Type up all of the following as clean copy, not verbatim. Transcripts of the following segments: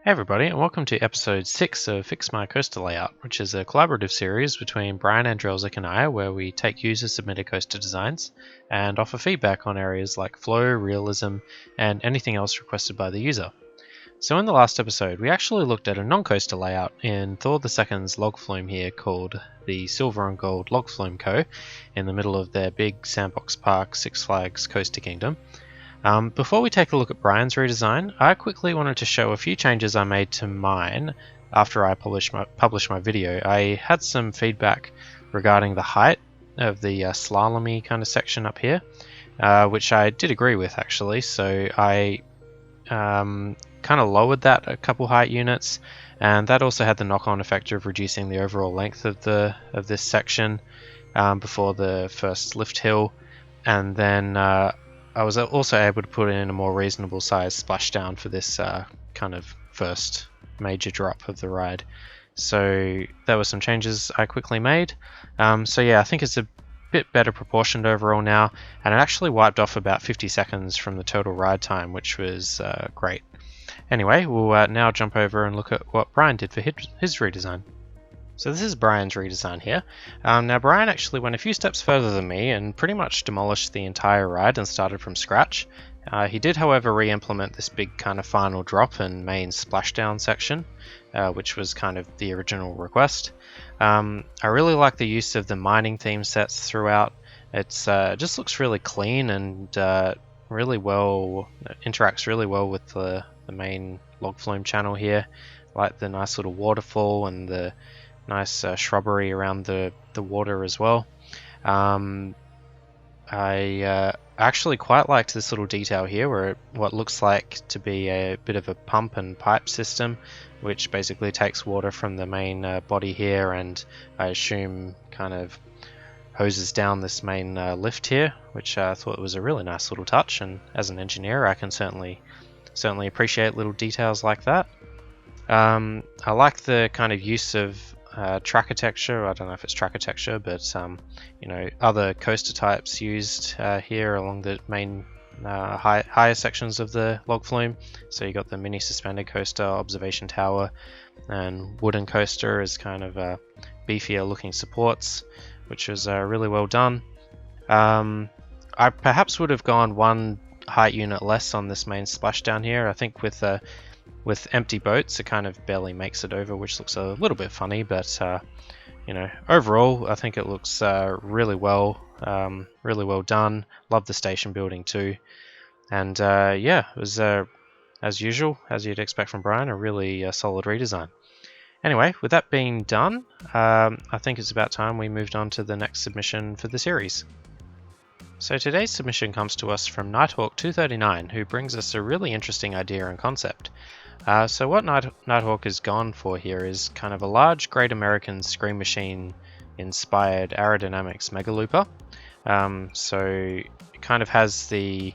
Hey everybody, and welcome to episode 6 of Fix My Coaster Layout, which is a collaborative series between Brian Andrelczyk and I, where we take user-submitted coaster designs and offer feedback on areas like flow, realism, and anything else requested by the user. So in the last episode, we actually looked at a non-coaster layout in Thor II's log flume here called the Silver and Gold Log Flume Co. in the middle of their big sandbox park Six Flags Coaster Kingdom. Before we take a look at Brian's redesign, I quickly wanted to show a few changes I made to mine after I published my video. I had some feedback regarding the height of the slalom-y kind of section up here, which I did agree with actually, so I kind of lowered that a couple height units, and that also had the knock-on effect of reducing the overall length of this section before the first lift hill, and then I was also able to put in a more reasonable size splashdown for this kind of first major drop of the ride. So there were some changes I quickly made. So yeah, I think it's a bit better proportioned overall now, and it actually wiped off about 50 seconds from the total ride time, which was great. Anyway, we'll now jump over and look at what Brian did for his redesign. So this is Brian's redesign here. Now Brian actually went a few steps further than me and pretty much demolished the entire ride and started from scratch. He did however re-implement this big kind of final drop and main splashdown section, which was kind of the original request. I really like the use of the mining theme sets throughout. It just looks really clean and really well, interacts really well with the main log flume channel here. I like the nice little waterfall and the nice shrubbery around the water as well. I actually quite liked this little detail here where what looks like to be a bit of a pump and pipe system, which basically takes water from the main body here and I assume kind of hoses down this main lift here, which I thought was a really nice little touch, and as an engineer I can certainly appreciate little details like that. I like the kind of use of tracker texture. I don't know if it's tracker texture, but you know, other coaster types used here along the main higher sections of the log flume. So you got the mini suspended coaster, observation tower, and wooden coaster as kind of beefier looking supports, which was really well done. I perhaps would have gone one height unit less on this main splashdown here. I think with empty boats, it kind of barely makes it over, which looks a little bit funny, but you know, overall, I think it looks really well done. Love the station building too, and yeah, it was as usual, as you'd expect from Brian, a really solid redesign. Anyway, with that being done, I think it's about time we moved on to the next submission for the series. So today's submission comes to us from Nighthawk239, who brings us a really interesting idea and concept. So what Nighthawk has gone for here is kind of a large Great American Scream Machine inspired aerodynamics mega looper. So it kind of has the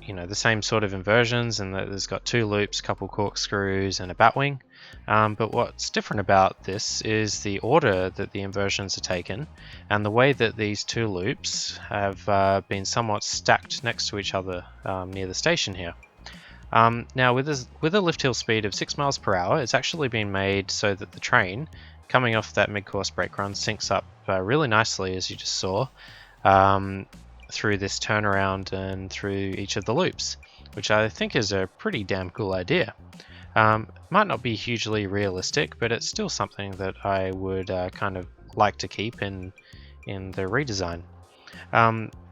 you know, the same sort of inversions, and that there's got two loops, couple corkscrews, and a batwing. But what's different about this is the order that the inversions are taken, and the way that these two loops have been somewhat stacked next to each other near the station here. Now with a lift hill speed of 6 miles per hour, it's actually been made so that the train coming off that mid-course brake run syncs up really nicely, as you just saw, through this turnaround and through each of the loops, which I think is a pretty damn cool idea. Might not be hugely realistic, but it's still something that I would kind of like to keep in the redesign.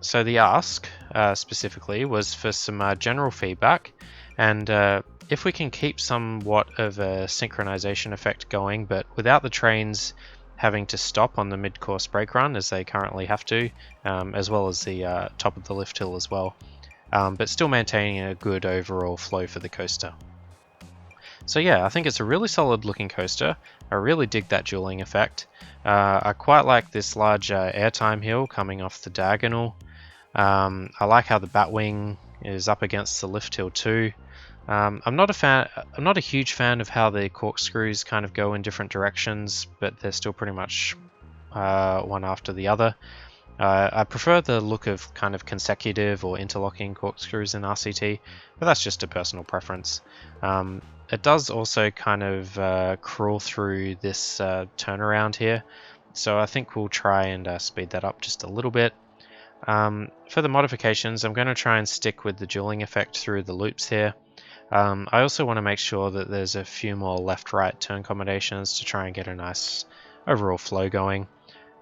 So the ask specifically was for some general feedback, and if we can keep somewhat of a synchronization effect going, but without the trains having to stop on the mid-course brake run as they currently have to, as well as the top of the lift hill as well, but still maintaining a good overall flow for the coaster. So yeah, I think it's a really solid looking coaster. I really dig that dueling effect. I quite like this large airtime hill coming off the diagonal. I like how the batwing is up against the lift hill too. I'm not a huge fan of how the corkscrews kind of go in different directions, but they're still pretty much one after the other. I prefer the look of kind of consecutive or interlocking corkscrews in RCT, but that's just a personal preference. It does also kind of crawl through this turnaround here, so I think we'll try and speed that up just a little bit. For the modifications, I'm going to try and stick with the dueling effect through the loops here. I also want to make sure that there's a few more left-right turn combinations to try and get a nice overall flow going.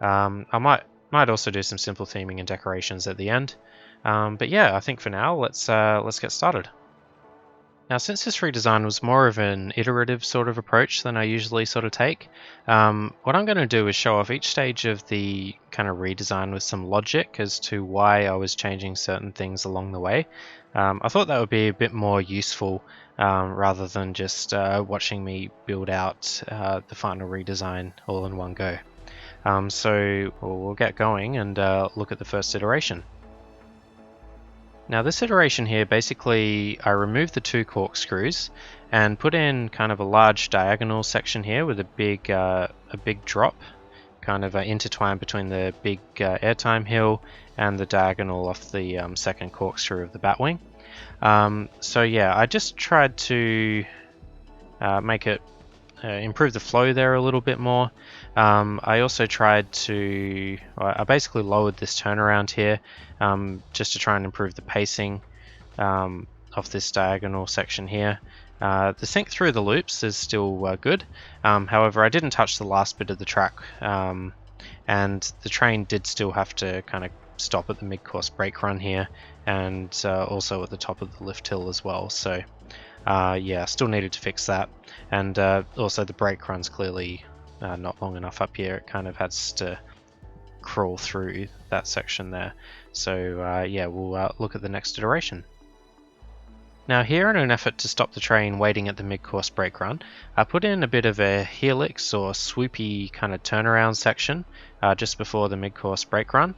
I might also do some simple theming and decorations at the end. But yeah, I think for now, let's get started. Now, since this redesign was more of an iterative sort of approach than I usually sort of take, what I'm going to do is show off each stage of the kind of redesign with some logic as to why I was changing certain things along the way. I thought that would be a bit more useful rather than just watching me build out the final redesign all in one go. So we'll get going and look at the first iteration. Now this iteration here, basically I removed the two corkscrews and put in kind of a large diagonal section here with a big drop, kind of intertwined between the big airtime hill and the diagonal off the second corkscrew of the batwing. So yeah, I just tried to make it improve the flow there a little bit more. I also tried to, I basically lowered this turnaround here just to try and improve the pacing of this diagonal section here. The sync through the loops is still good, however I didn't touch the last bit of the track, and the train did still have to kind of stop at the mid-course brake run here, and also at the top of the lift hill as well. So yeah, still needed to fix that, and also the brake run's clearly not long enough up here. It kind of has to crawl through that section there. So yeah, we'll look at the next iteration. Now here, in an effort to stop the train waiting at the mid-course brake run, I put in a bit of a helix or swoopy kind of turnaround section just before the mid-course brake run,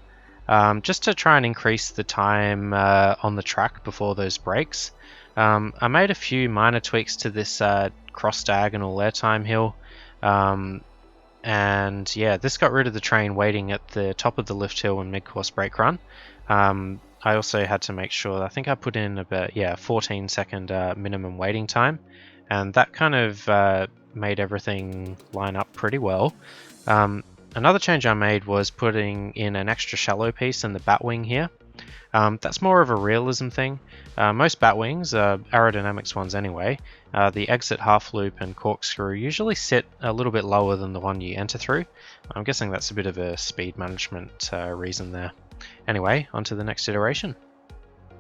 just to try and increase the time on the track before those brakes. I made a few minor tweaks to this cross-diagonal airtime hill, and yeah, this got rid of the train waiting at the top of the lift hill and mid-course brake run. I also had to make sure, I think I put in about 14-second minimum waiting time, and that kind of made everything line up pretty well. Another change I made was putting in an extra shallow piece in the batwing here. That's more of a realism thing. Most batwings, aerodynamics ones anyway, the exit half loop and corkscrew usually sit a little bit lower than the one you enter through. I'm guessing that's a bit of a speed management reason there. Anyway, on to the next iteration.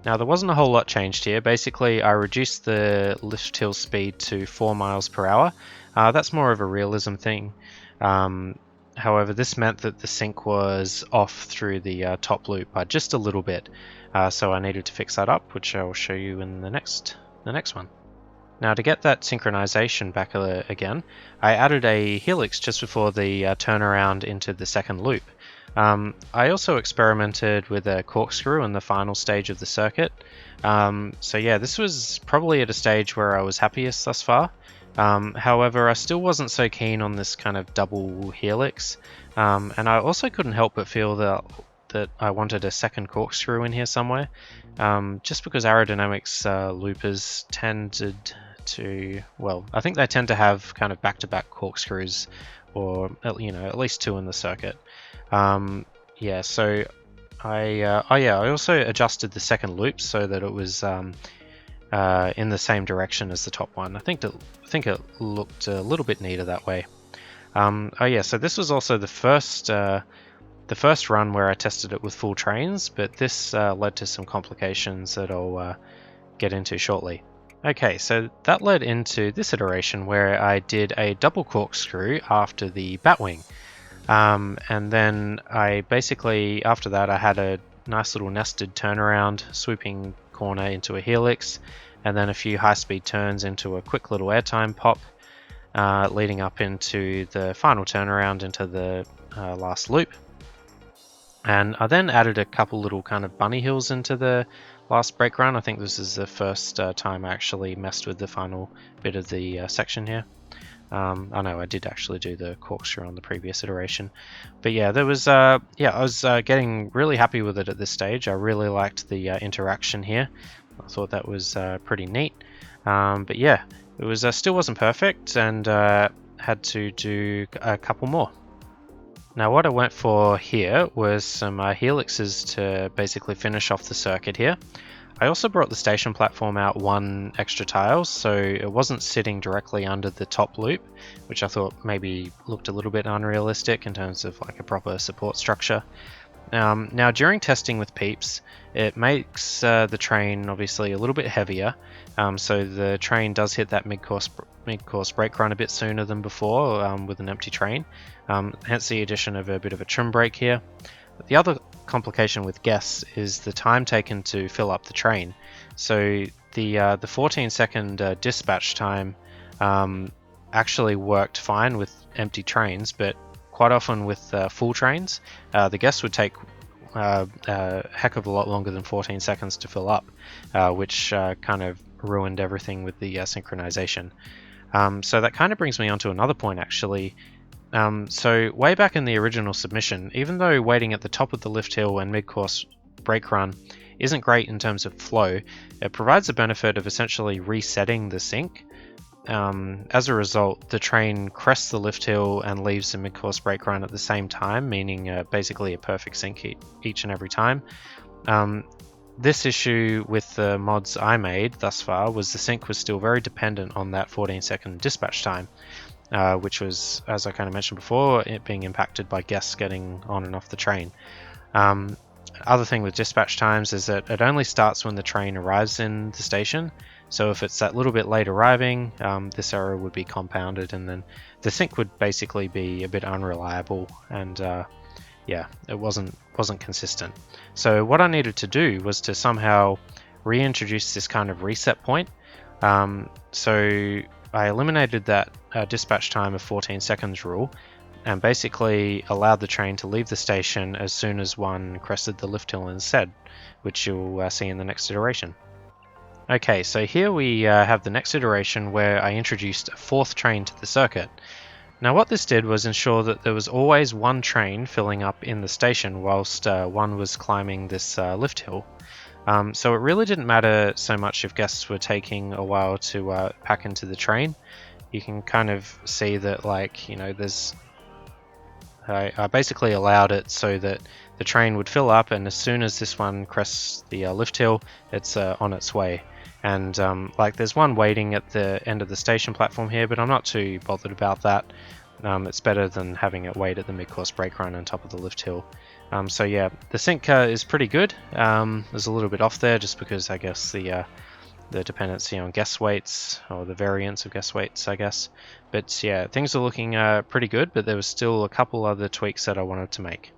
Now there wasn't a whole lot changed here. Basically I reduced the lift hill speed to 4 miles per hour. That's more of a realism thing. However, this meant that the sync was off through the top loop by just a little bit, so I needed to fix that up, which I will show you in the next one. Now to get that synchronization back again, I added a helix just before the turnaround into the second loop. I also experimented with a corkscrew in the final stage of the circuit. So yeah, this was probably at a stage where I was happiest thus far. However, I still wasn't so keen on this kind of double helix, and I also couldn't help but feel that I wanted a second corkscrew in here somewhere, just because aerodynamics loopers tended to, well, I think they tend to have kind of back-to-back corkscrews, or at least two in the circuit. Yeah, so I also adjusted the second loop so that it was in the same direction as the top one. I think it looked a little bit neater that way. Oh yeah, so this was also the first run where I tested it with full trains, but this led to some complications that I'll get into shortly. Okay, so that led into this iteration where I did a double corkscrew after the batwing. And then I basically, after that, I had a nice little nested turnaround, swooping corner into a helix, and then a few high-speed turns into a quick little airtime pop, leading up into the final turnaround into the last loop. And I then added a couple little kind of bunny hills into the last brake run. I think this is the first time I actually messed with the final bit of the section here. I know I did actually do the corkscrew on the previous iteration, but yeah, there was I was getting really happy with it at this stage. I really liked the interaction here. I thought that was pretty neat, but yeah, it was still wasn't perfect, and had to do a couple more. Now what I went for here was some helixes to basically finish off the circuit here. I also brought the station platform out one extra tile, so it wasn't sitting directly under the top loop, which I thought maybe looked a little bit unrealistic in terms of like a proper support structure. Now during testing with Peeps, it makes the train obviously a little bit heavier, so the train does hit that mid-course brake run a bit sooner than before with an empty train, hence the addition of a bit of a trim brake here. But the other complication with guests is the time taken to fill up the train. So the 14-second dispatch time actually worked fine with empty trains, but quite often with full trains, the guests would take a heck of a lot longer than 14 seconds to fill up, which kind of ruined everything with the synchronization. So that kind of brings me on to another point actually. So way back in the original submission, even though waiting at the top of the lift hill and mid-course brake run isn't great in terms of flow, it provides the benefit of essentially resetting the sync. As a result, the train crests the lift hill and leaves the mid-course brake run at the same time, meaning basically a perfect sync each and every time. This issue with the mods I made thus far was the sync was still very dependent on that 14-second dispatch time. Which was, as I kind of mentioned before, it being impacted by guests getting on and off the train. Other thing with dispatch times is that it only starts when the train arrives in the station, so if it's that little bit late arriving, this error would be compounded, and then the sync would basically be a bit unreliable, and yeah, it wasn't consistent. So what I needed to do was to somehow reintroduce this kind of reset point. So I eliminated that dispatch time of 14 seconds rule and basically allowed the train to leave the station as soon as one crested the lift hill instead, which you'll see in the next iteration. Okay, so here we have the next iteration where I introduced a fourth train to the circuit. Now what this did was ensure that there was always one train filling up in the station whilst one was climbing this lift hill. So it really didn't matter so much if guests were taking a while to pack into the train. You can kind of see that, like, you know, I basically allowed it so that the train would fill up, and as soon as this one crests the lift hill, it's on its way. And like, there's one waiting at the end of the station platform here, but I'm not too bothered about that. It's better than having it wait at the mid-course brake run on top of the lift hill. So yeah, the sync is pretty good. There's a little bit off there just because I guess the dependency on guest weights, or the variance of guest weights, I guess. But yeah, things are looking pretty good, but there was still a couple other tweaks that I wanted to make.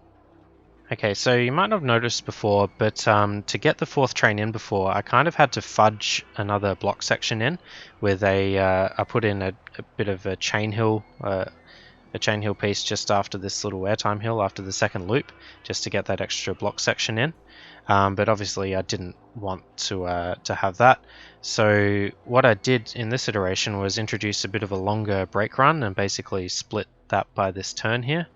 Okay, so you might not have noticed before, but to get the fourth train in before, I kind of had to fudge another block section in with I put in a bit of a chain hill piece just after this little airtime hill after the second loop, just to get that extra block section in. But obviously I didn't want to have that. So what I did in this iteration was introduce a bit of a longer brake run and basically split that by this turn here.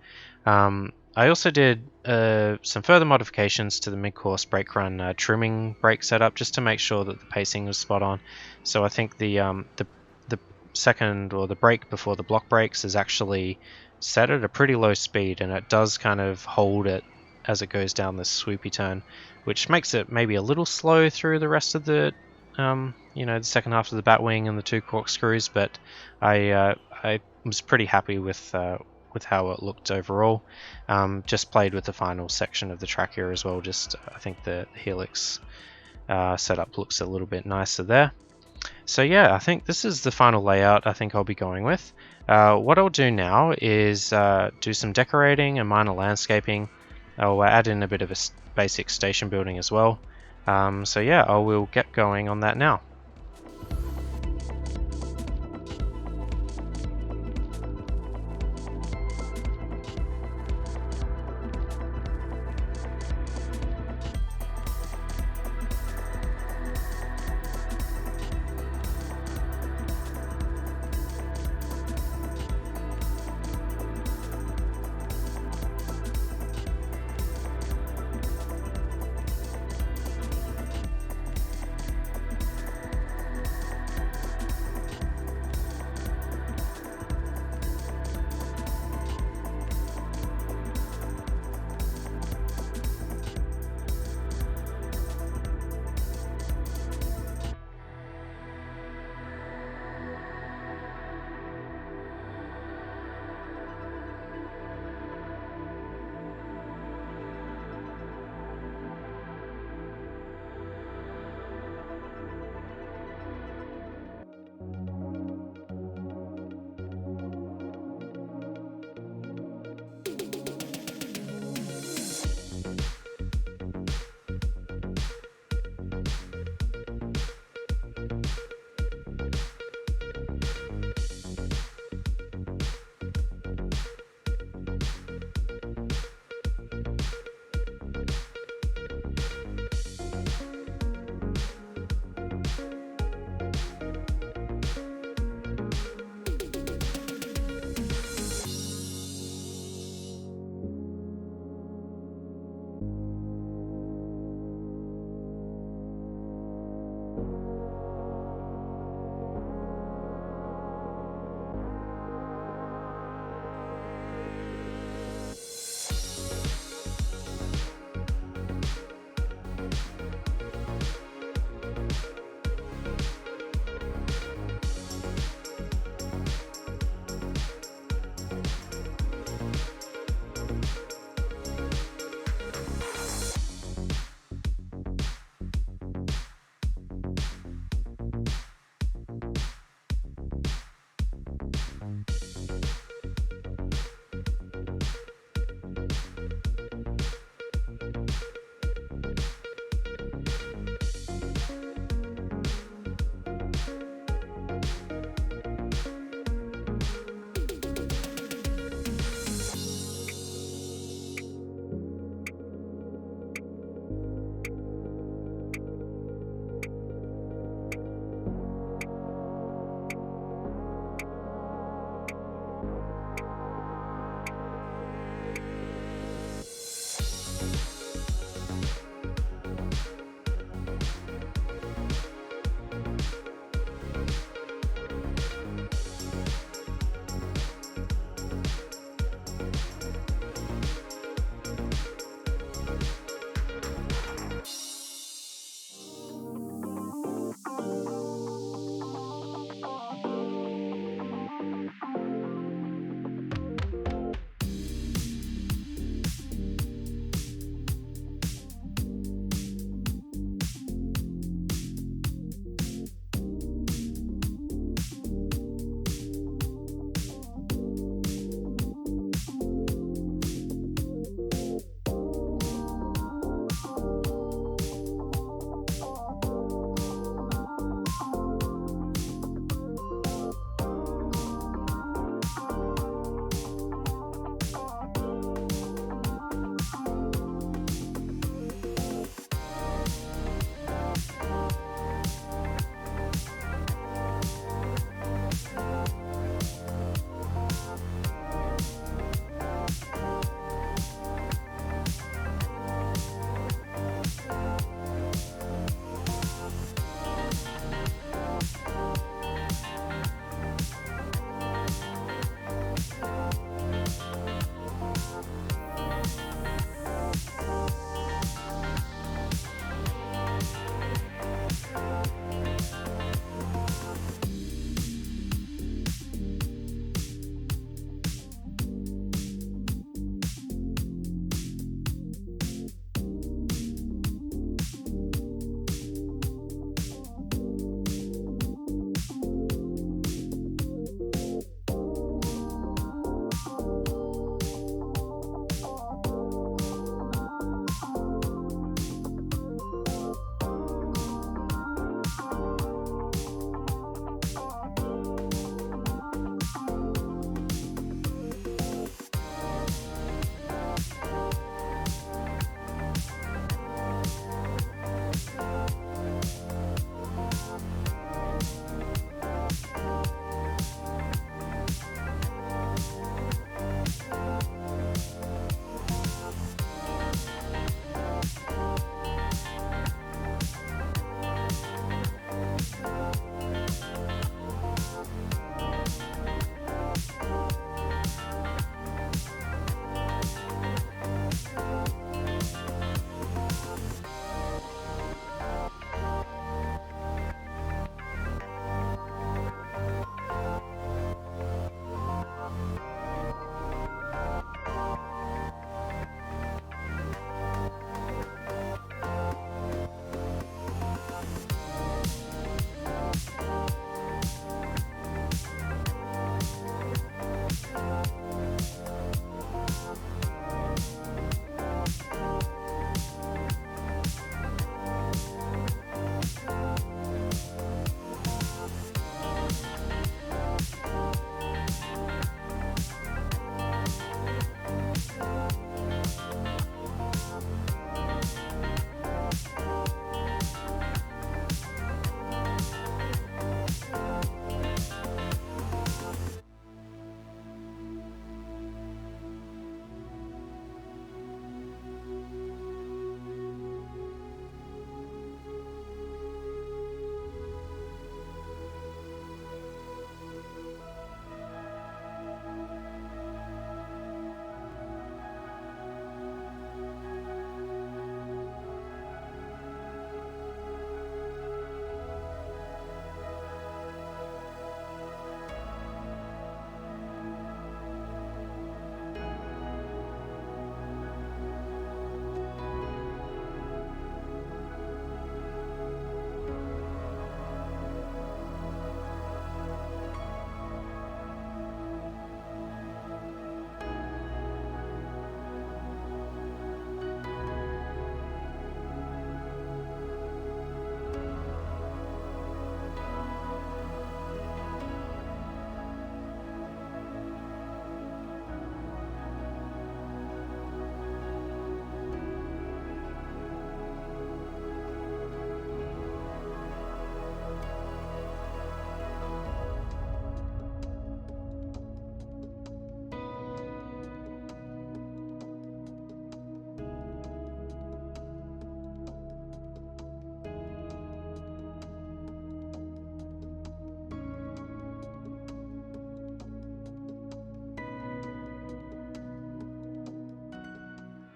I also did some further modifications to the mid-course brake run trimming brake setup just to make sure that the pacing was spot on. So I think the second, or the brake before the block brakes, is actually set at a pretty low speed, and it does kind of hold it as it goes down this swoopy turn, which makes it maybe a little slow through the rest of the the second half of the batwing and the two corkscrews, but I was pretty happy with how it looked overall. Just played with the final section of the track here as well. Just I think the helix setup looks a little bit nicer there. So yeah, I think this is the final layout I think I'll be going with. What I'll do now is do some decorating and minor landscaping. I'll add in a bit of a basic station building as well. So yeah, I will get going on that now.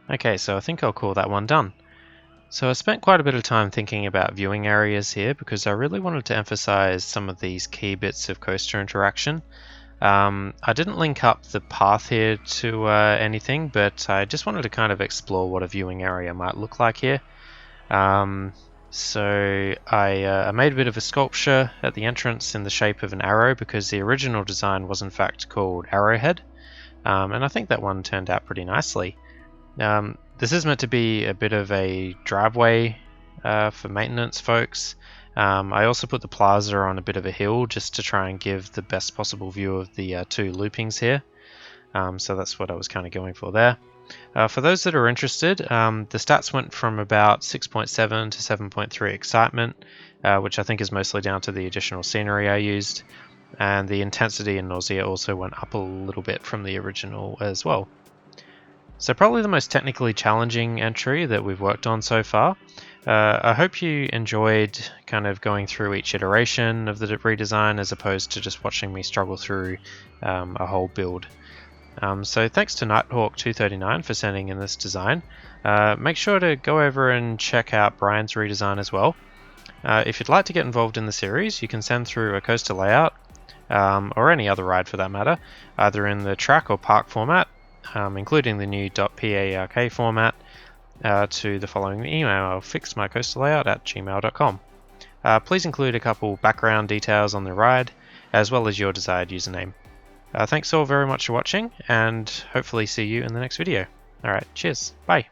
Okay, so I think I'll call that one done. So I spent quite a bit of time thinking about viewing areas here because I really wanted to emphasize some of these key bits of coaster interaction. I didn't link up the path here to anything, but I just wanted to kind of explore what a viewing area might look like here. So I made a bit of a sculpture at the entrance in the shape of an arrow because the original design was in fact called Arrowhead, and I think that one turned out pretty nicely. This is meant to be a bit of a driveway for maintenance folks. I also put the plaza on a bit of a hill just to try and give the best possible view of the two loopings here. So that's what I was kind of going for there. For those that are interested, the stats went from about 6.7 to 7.3 excitement, which I think is mostly down to the additional scenery I used, and the intensity and nausea also went up a little bit from the original as well. So probably the most technically challenging entry that we've worked on so far. I hope you enjoyed kind of going through each iteration of the redesign as opposed to just watching me struggle through a whole build. So thanks to Nighthawk239 for sending in this design. Make sure to go over and check out Brian's redesign as well. If you'd like to get involved in the series, you can send through a coaster layout, or any other ride for that matter, either in the track or park format, including the new .park format, to the following email, fixmycoasterlayout@gmail.com. Please include a couple background details on the ride, as well as your desired username. Thanks all very much for watching, and hopefully see you in the next video. Alright, cheers, bye!